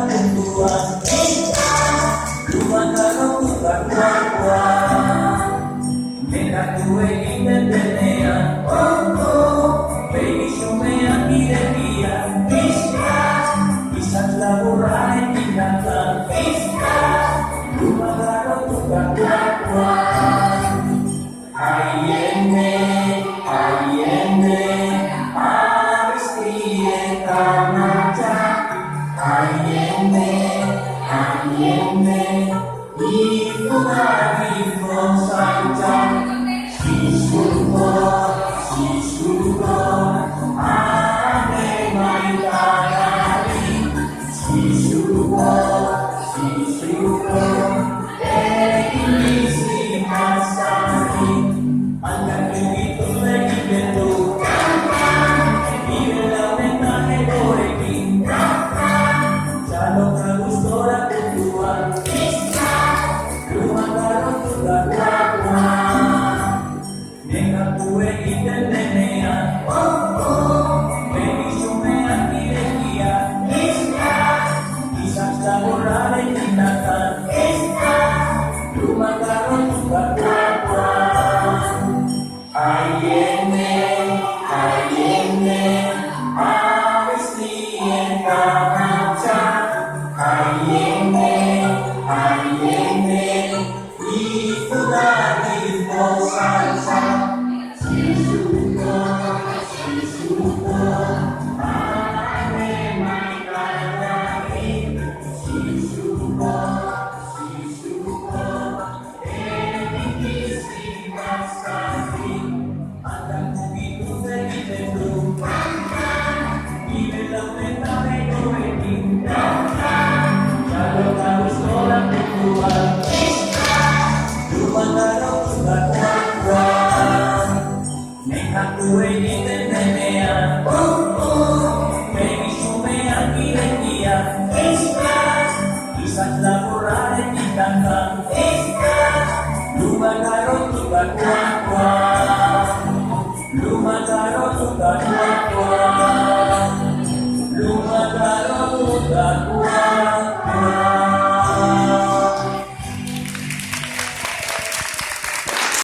tutuan Lumagaro tutuan Nena tue independenea Baby shumea kirekia Isang laborae tinaka Lumagaro tutuan Ayene Aristie Tamaja Ayene Ifo Sanja Sisuko Ame Maitanari Sisuko Isi Masari Hanggang dito lagi beto Vive la venta que por aquí Ya no te gustó la cultura Lumagaro tutuan Nena tue independenea Baby shumea kirekia Isang laborare tindakan Lumagaro tutuan Ayene Aristie Tamaja Ayene Ifo Sanja Sisuko Ame Maitanari Sisuko Isi Masari Hanggang dito lagi beto Vive la venta que por aquí Ya no te gustó la cultura Lumagaro tutuan Nena tue independenea Baby shumea kirekia Isang laborare tindakan Lumagaro tutuan